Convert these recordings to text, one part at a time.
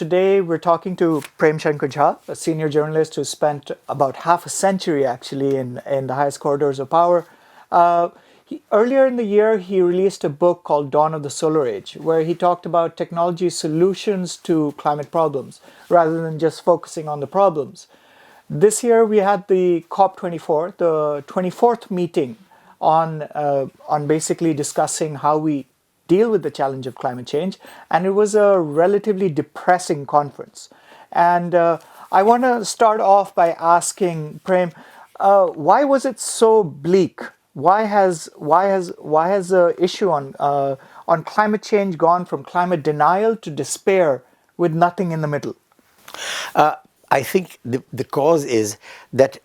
today we're talking to Prem Shankar Jha, a senior journalist who spent about half a century actually in the highest corridors of power. Earlier in the year, he released a book called Dawn of the Solar Age, where he talked about technology solutions to climate problems, rather than just focusing on the problems. This year, we had the COP24, the 24th meeting on basically discussing how we deal with the challenge of climate change, and it was a relatively depressing conference. And I want to start off by asking Prem, why was it so bleak? Why has the issue on climate change gone from climate denial to despair with nothing in the middle? I think the cause is that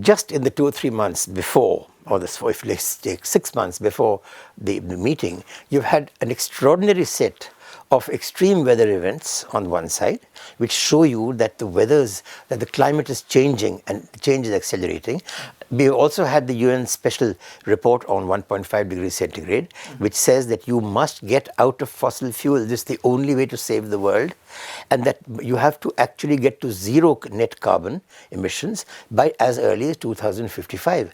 just in the 2 or 3 months before, or if let's take 6 months before the meeting, you've had an extraordinary set of extreme weather events on one side, which show you that the climate is changing and the change is accelerating. We also had the UN special report on 1.5 degrees centigrade, which says that you must get out of fossil fuel. This is the only way to save the world, and that you have to actually get to zero net carbon emissions by as early as 2055.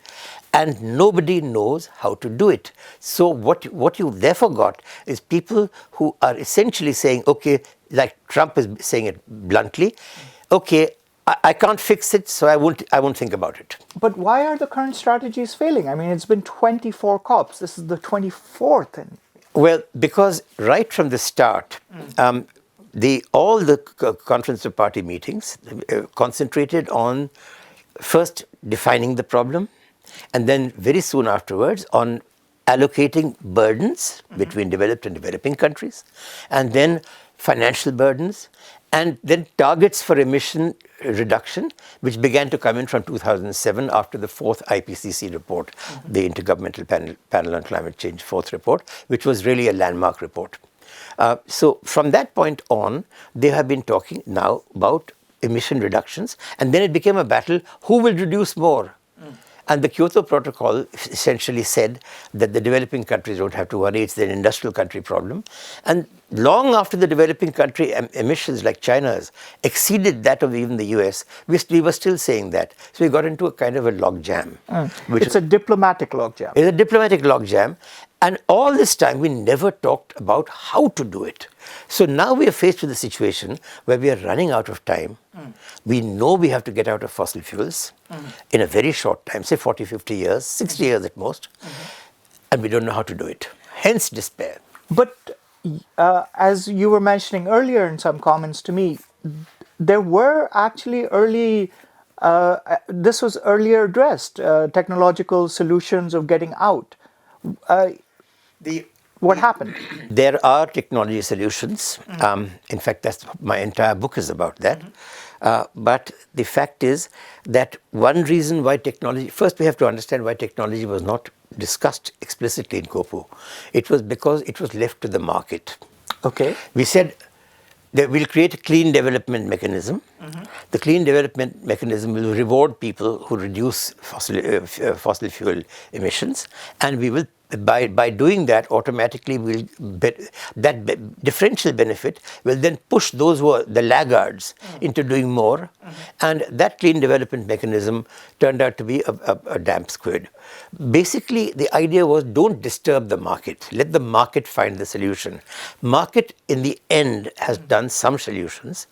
And nobody knows how to do it. So what you therefore got is people who are essentially saying, okay, like Trump is saying it bluntly, okay, I can't fix it, so I won't think about it. But why are the current strategies failing? I mean, it's been 24 COPs. This is the 24th. Well, because right from the start, all the Conference of Party meetings concentrated on first defining the problem, and then very soon afterwards on allocating burdens between developed and developing countries, and then financial burdens, and then targets for emission reduction, which began to come in from 2007 after the fourth IPCC report, the Intergovernmental Panel on Climate Change fourth report, which was really a landmark report. So from that point on, they have been talking now about emission reductions, and then it became a battle, who will reduce more? And the Kyoto Protocol essentially said that the developing countries don't have to worry, it's an industrial country problem. And long after the developing country emissions like China's exceeded that of even the US, we were still saying that. So we got into a kind of a logjam. It's a diplomatic logjam. It's a diplomatic logjam. And all this time, we never talked about how to do it. So now we are faced with a situation where we are running out of time. We know we have to get out of fossil fuels in a very short time, say 40, 50 years, 60 years at most, and we don't know how to do it. Hence despair. But as you were mentioning earlier in some comments to me, there were actually this was earlier addressed, technological solutions of getting out. What happened? There are technology solutions. In fact, my entire book is about that. But the fact is that one reason why technology, first we have to understand why technology was not discussed explicitly in COPO. It was because it was left to the market. Okay. We said that we'll create a clean development mechanism. The clean development mechanism will reward people who reduce fossil fuel emissions, and we will, by doing that, automatically that differential benefit will then push those who are the laggards into doing more, and that clean development mechanism turned out to be a damp squid. Basically, the idea was, don't disturb the market. Let the market find the solution. Market, in the end, has done some solutions.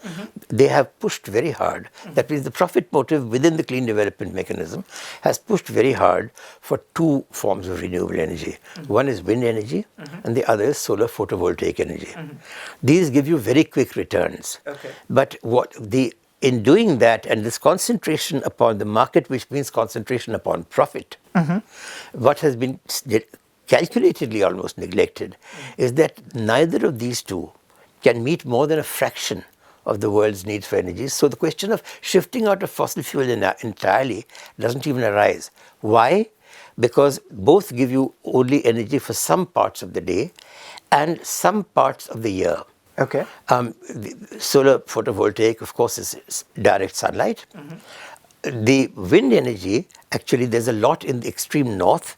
They have pushed very hard. That means the profit motive within the clean development mechanism has pushed very hard for two forms of renewable energy. One is wind energy, and the other is solar photovoltaic energy. These give you very quick returns. Okay. But in doing that, and this concentration upon the market, which means concentration upon profit, what has been calculatedly almost neglected is that neither of these two can meet more than a fraction of the world's needs for energy. So the question of shifting out of fossil fuel entirely doesn't even arise. Why? Because both give you only energy for some parts of the day and some parts of the year. Okay. The solar photovoltaic, of course, is direct sunlight. The wind energy, actually, there's a lot in the extreme north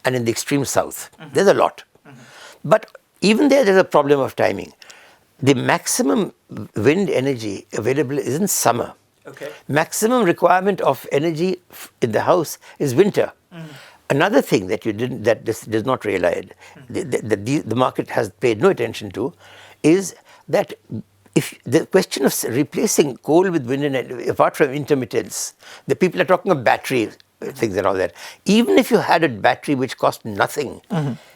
and in the extreme south. There's a lot. But even there's a problem of timing. the maximum wind energy available is in summer. Okay. Maximum requirement of energy in the house is winter. Another thing that this does not realize, the market has paid no attention to, is that if the question of replacing coal with wind energy, apart from intermittence, the people are talking of battery things and all that. Even if you had a battery which cost nothing,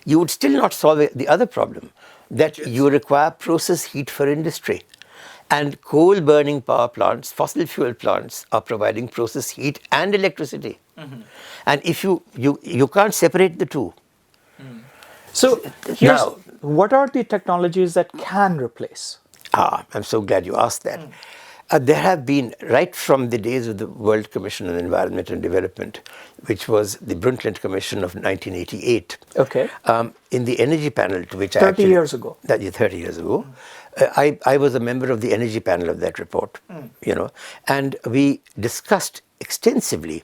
you would still not solve the other problem, that you require process heat for industry. And coal burning power plants, fossil fuel plants, are providing process heat and electricity. And if you can't separate the two. So here's what are the technologies that can replace? I'm so glad you asked that. There have been, right from the days of the World Commission on Environment and Development, which was the Brundtland Commission of 1988. Okay. In the energy panel, to which 30 years ago. 30 years ago. I was a member of the energy panel of that report, and we discussed extensively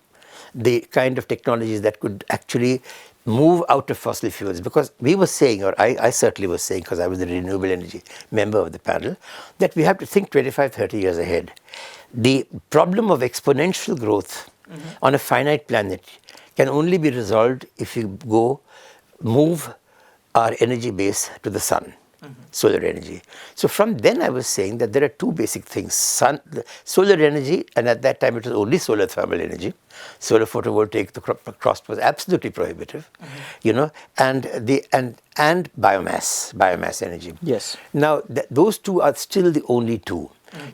the kind of technologies that could actually move out of fossil fuels, because we were saying, or I certainly was saying, because I was the renewable energy member of the panel, that we have to think 25, 30 years ahead. The problem of exponential growth on a finite planet can only be resolved if you move our energy base to the sun. Solar energy. So from then I was saying that there are two basic things: solar energy, and at that time it was only solar thermal energy. Solar photovoltaic, the cost was absolutely prohibitive, and biomass energy. Yes. Now those two are still the only two,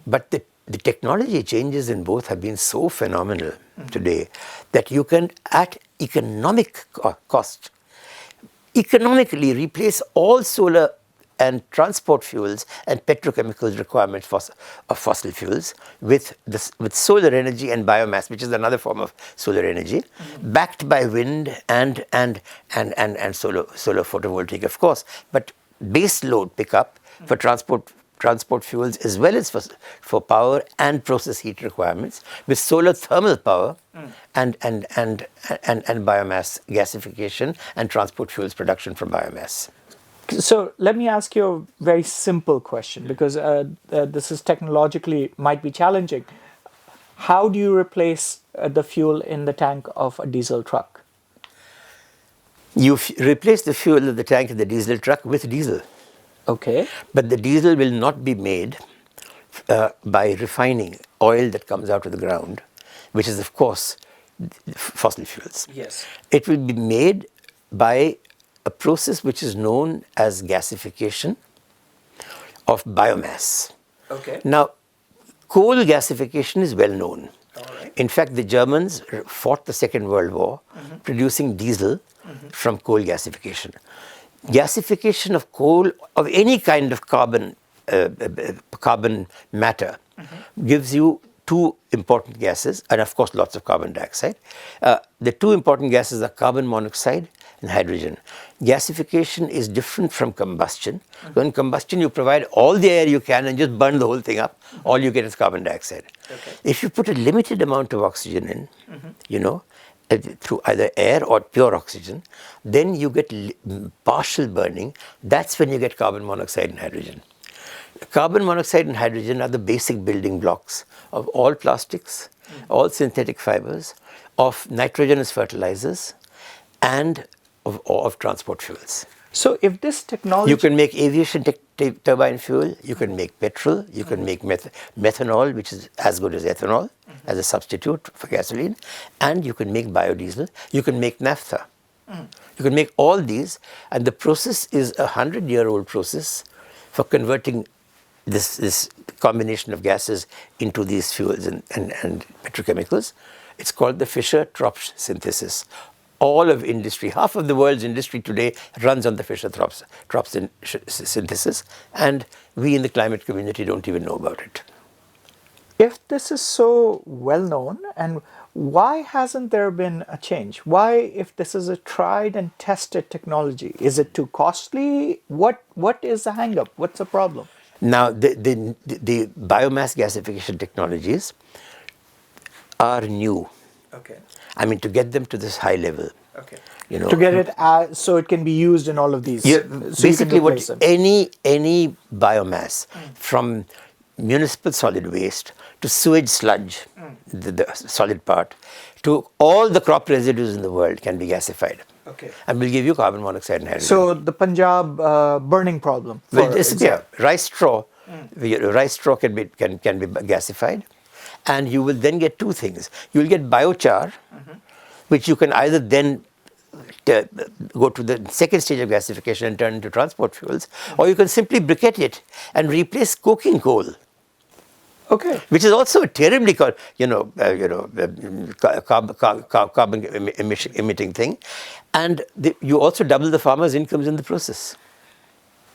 but the technology changes in both have been so phenomenal today that you can, at economic cost, economically replace all solar and transport fuels and petrochemicals requirements of fossil fuels with solar energy and biomass, which is another form of solar energy, backed by wind and solar photovoltaic, of course, but base load pickup for transport fuels as well as for power and process heat requirements, with solar thermal power and biomass gasification and transport fuels production from biomass. So let me ask you a very simple question, because this is technologically might be challenging. How do you replace the fuel in the tank of a diesel truck? You replace the fuel in the tank of the diesel truck with diesel. Okay. But the diesel will not be made by refining oil that comes out of the ground, which is, of course, fossil fuels. Yes. It will be made by a process which is known as gasification of biomass. Okay. Now, coal gasification is well known. All right. In fact, the Germans fought the Second World War producing diesel from coal gasification. Gasification of coal, of any kind of carbon matter, gives you two important gases, and of course lots of carbon dioxide. The two important gases are carbon monoxide and hydrogen. Gasification is different from combustion. So in combustion you provide all the air you can and just burn the whole thing up. All you get is carbon dioxide. Okay. If you put a limited amount of oxygen in, through either air or pure oxygen, then you get partial burning. That's when you get carbon monoxide and hydrogen. Carbon monoxide and hydrogen are the basic building blocks of all plastics, all synthetic fibers, of nitrogenous fertilizers, and of transport fuels. So if this technology... You can make aviation turbine fuel, you can make petrol, you can make methanol, which is as good as ethanol, as a substitute for gasoline, and you can make biodiesel, you can make naphtha. You can make all these, and the process is a 100-year-old process for converting this combination of gases into these fuels and petrochemicals. It's called the Fischer-Tropsch synthesis. All of industry, half of the world's industry today runs on the Fischer-Tropsch synthesis, and we in the climate community don't even know about it. If this is so well known, and why hasn't there been a change? Why, if this is a tried and tested technology, is it too costly? What is the hang-up? What's the problem? Now, the biomass gasification technologies are new. Okay. I mean, to get them to this high level, Okay. You know, To get it so it can be used in all of these. you, So you can basically what replace them. any biomass from municipal solid waste to sewage sludge, the solid part, to all the crop residues in the world can be gasified. Okay. And will give you carbon monoxide and hydrogen. So the Punjab burning problem, Will for disappear. example. Rice straw can be gasified, and you will then get two things. You will get biochar, which you can either then go to the second stage of gasification and turn into transport fuels, or you can simply briquette it and replace coking coal. Okay. Which is also a terribly, carbon emitting thing, and you also double the farmers' incomes in the process.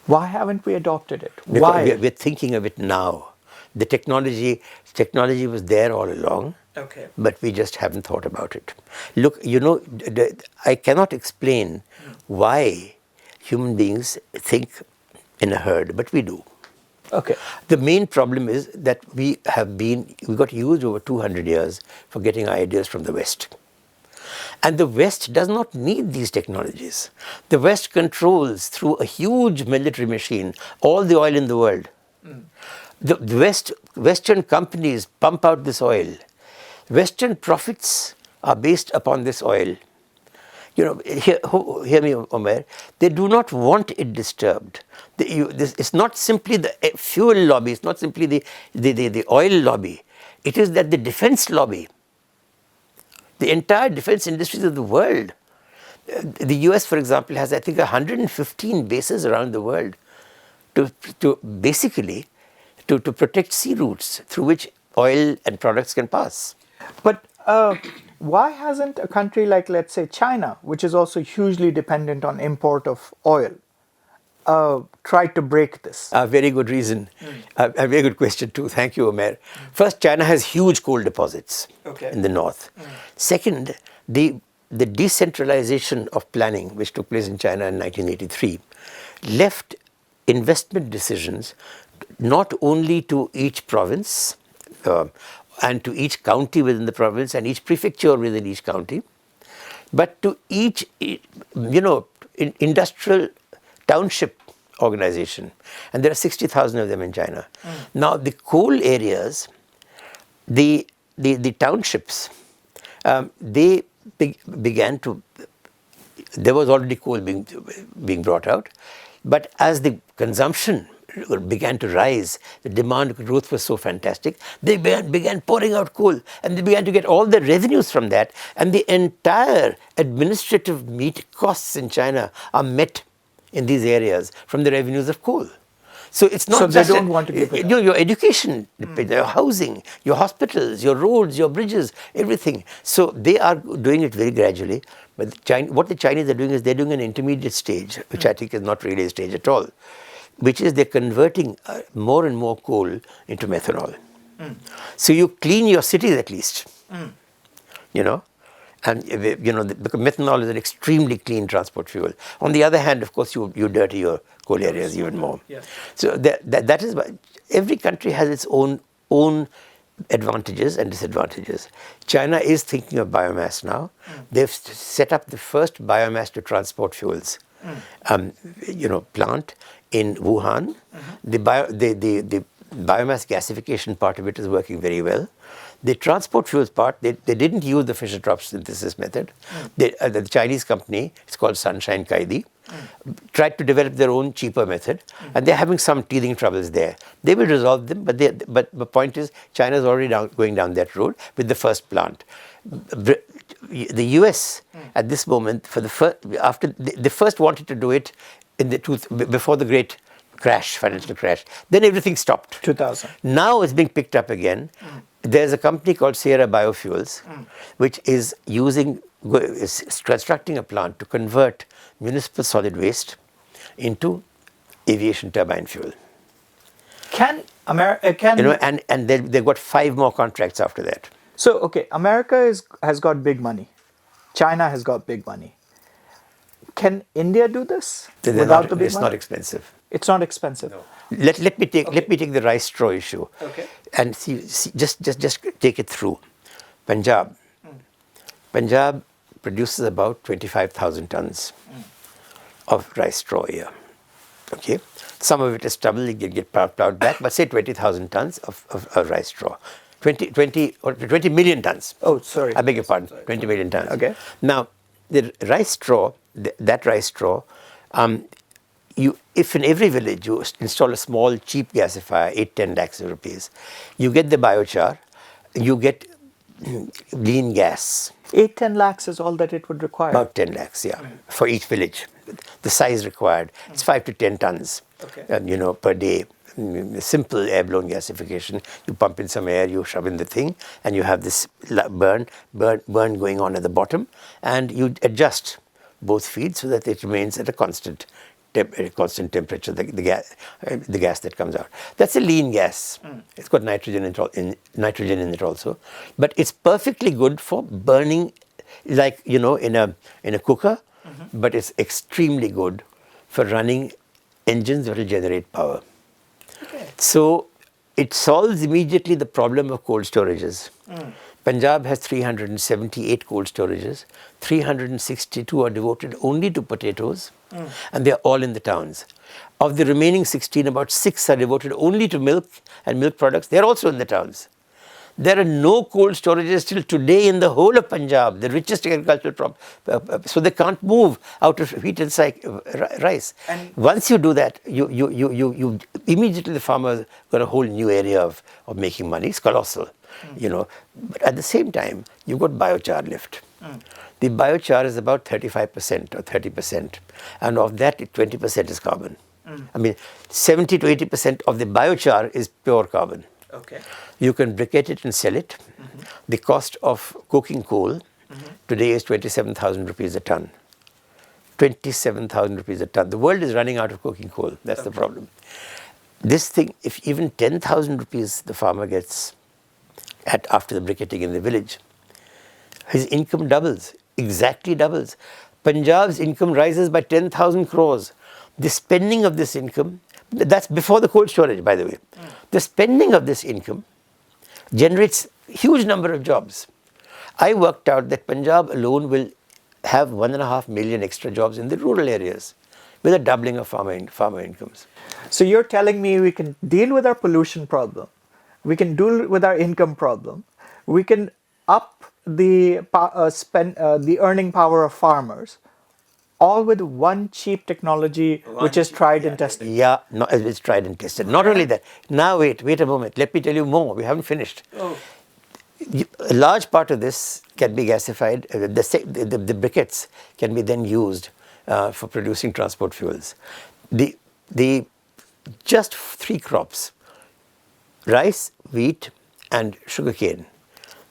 Why haven't we adopted it? Because Why? we're thinking of it now. The technology was there all along, Okay. but we just haven't thought about it. Look, I cannot explain why human beings think in a herd, but we do. Okay. The main problem is that we got used over 200 years for getting our ideas from the West. And the West does not need these technologies. The West controls, through a huge military machine, all the oil in the world. The Western companies pump out this oil. Western profits are based upon this oil. Hear me, Omer. They do not want it disturbed. It's not simply the fuel lobby. It's not simply the oil lobby. It is that the defense lobby, the entire defense industries of the world. The US, for example, has, I think, 115 bases around the world to basically to protect sea routes through which oil and products can pass. But why hasn't a country like, let's say, China, which is also hugely dependent on import of oil, tried to break this? A very good reason. A very good question too. Thank you, Omer. First, China has huge coal deposits in the north. Second, the decentralization of planning, which took place in China in 1983, left investment decisions not only to each province and to each county within the province and each prefecture within each county, but to each, industrial township organization. And there are 60,000 of them in China. Now, the coal areas, the townships, they began to, there was already coal being brought out, but as the consumption began to rise, the demand growth was so fantastic, they began pouring out coal, and they began to get all the revenues from that, and the entire administrative costs in China are met in these areas from the revenues of coal. So it's not So just they don't want to give it up. your education, your housing, your hospitals, your roads, your bridges, everything. So they are doing it very gradually. But what the Chinese are doing is they're doing an intermediate stage, which I think is not really a stage at all, which is they're converting more and more coal into methanol. So you clean your cities at least, and because methanol is an extremely clean transport fuel. On the other hand, of course, you dirty your coal areas even more. Yes. So that is why every country has its own advantages and disadvantages. China is thinking of biomass now. They've set up the first biomass to transport fuels plant in Wuhan. The biomass gasification part of it is working very well. The transport fuels part, they didn't use the Fischer-Tropsch synthesis method. The Chinese company, it's called Sunshine Kaidi, tried to develop their own cheaper method, and they're having some teething troubles there. They will resolve them, but the point is, China is already going down that road with the first plant. The US at this moment, they first wanted to do it before the great financial crash. Then everything stopped. 2000. Now it's being picked up again. There's a company called Sierra Biofuels, which is constructing a plant to convert municipal solid waste into aviation turbine fuel. Can And they've got 5 more contracts after that. So, okay, America has got big money. China has got big money. Can India do this without the big money? It's not expensive. It's not expensive. No. Let me take the rice straw issue. Okay. And see, just take it through. Punjab produces about 25,000 tons of rice straw a year. Okay, some of it is stubble, you can get plowed back, but say 20,000 tons of rice straw. 20 million tons. Oh, sorry. I beg your pardon, 20 million tons. Okay. Now, the rice straw, that rice straw, if in every village you install a small cheap gasifier, 8-10 lakhs of rupees, you get the biochar, you get lean gas. 8-10 lakhs is all that it would require. About 10 lakhs, yeah, for each village. The size required, it's 5 to 10 tons, per day. Simple air-blown gasification. You pump in some air, you shove in the thing, and you have this burn going on at the bottom, and you adjust both feeds so that it remains at a constant temperature. The gas that comes out. That's a lean gas. It's got nitrogen in it also, but it's perfectly good for burning, like in a cooker. But it's extremely good for running engines that will generate power. Okay. So it solves immediately the problem of cold storages. Punjab has 378 cold storages. 362 are devoted only to potatoes, and they're all in the towns. Of the remaining 16, about 6 are devoted only to milk and milk products. They're also in the towns. There are no cold storages till today in the whole of Punjab, the richest agricultural crop. So they can't move out of wheat and rice. And once you do that, you immediately the farmer got a whole new area of making money. It's colossal, But at the same time, you've got biochar lift. The biochar is about 35% or 30%, and of that, 20% is carbon. I mean, 70 to 80% of the biochar is pure carbon. Okay. You can briquette it and sell it. The cost of coking coal today is 27,000 rupees a ton. 27,000 rupees a ton. The world is running out of coking coal. That's the problem. This thing, if even 10,000 rupees the farmer gets after the briquetting in the village, his income doubles, exactly doubles. Punjab's income rises by 10,000 crores. The spending of this income, that's before the cold storage, by the way. The spending of this income generates huge number of jobs. I worked out that Punjab alone will have 1.5 million extra jobs in the rural areas with a doubling of farmer incomes. So you're telling me we can deal with our pollution problem, we can deal with our income problem, we can up the earning power of farmers, all with one cheap technology which is tried and tested. Yeah, no, it's tried and tested. Not only that. Now wait a moment. Let me tell you more. We haven't finished. A large part of this can be gasified. The briquettes can be then used for producing transport fuels. The just 3 crops: rice, wheat, and sugarcane.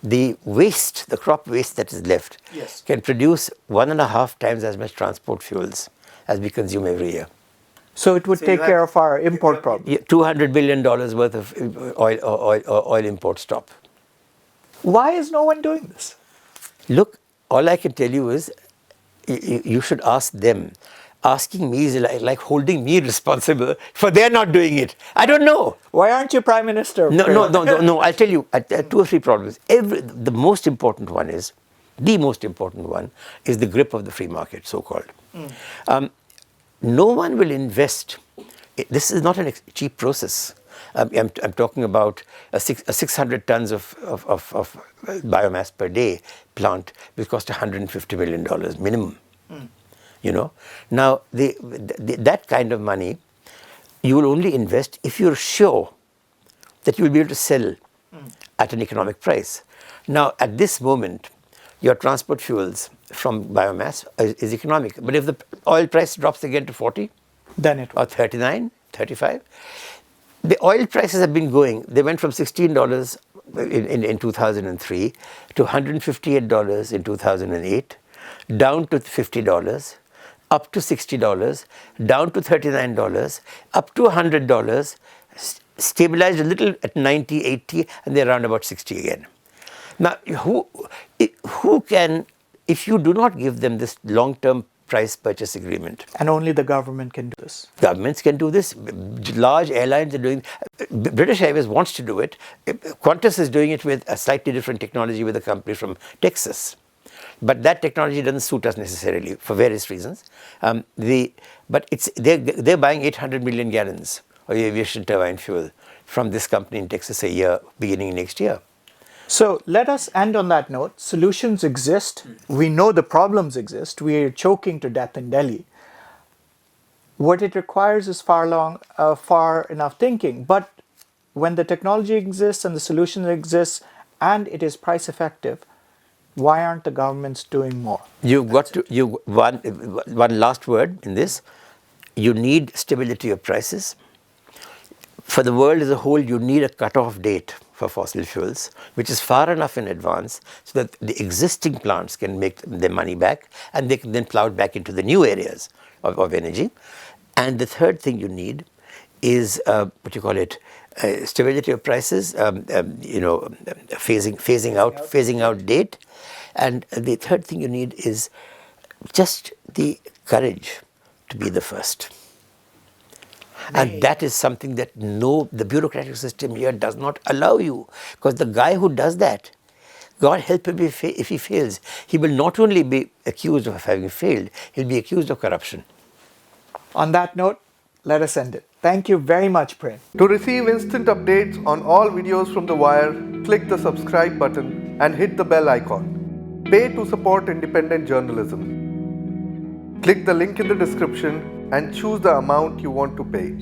The waste, the crop waste that is left, can produce 1.5 times as much transport fuels as we consume every year. So it would take care of our import problem. $200 billion worth of oil import stop. Why is no one doing this? Look, all I can tell you is you should ask them. Asking me is like holding me responsible for they're not doing it. I don't know. Why aren't you Prime Minister? No. I'll tell you 2 or 3 problems. The most important one is the grip of the free market, so-called. No one will invest. This is not a cheap process. I'm talking about a 600 tons of biomass per day plant will cost $150 million minimum. Now that kind of money you will only invest if you're sure that you will be able to sell at an economic price. Now at this moment, your transport fuels from biomass is economic, but if the oil price drops again to 40, then it or 39, 35, the oil prices have been going. They went from $16 in 2003 to $158 in 2008, down to $50. Up to $60, down to $39, up to $100, stabilized a little at 90, 80, and they're around about 60 again. Now, who can, if you do not give them this long-term price purchase agreement? And only the government can do this. Governments can do this. Large airlines are doing. British Airways wants to do it. Qantas is doing it with a slightly different technology with a company from Texas. But that technology doesn't suit us necessarily for various reasons. But they're buying 800 million gallons of aviation turbine fuel from this company in Texas a year, beginning next year. So let us end on that note. Solutions exist. We know the problems exist. We are choking to death in Delhi. What it requires is far enough thinking. But when the technology exists and the solution exists and it is price effective, why aren't the governments doing more? You've got to one last word in this. You need stability of prices. For the world as a whole, you need a cut-off date for fossil fuels, which is far enough in advance so that the existing plants can make their money back and they can then plow it back into the new areas of energy. And the third thing you need is stability of prices, phasing out date. And the third thing you need is just the courage to be the first. And that is something that the bureaucratic system here does not allow you. Because the guy who does that, God help him if he fails. He will not only be accused of having failed, he'll be accused of corruption. On that note, let us end it. Thank you very much, Prem. To receive instant updates on all videos from The Wire, click the subscribe button and hit the bell icon. Pay to support independent journalism. Click the link in the description and choose the amount you want to pay.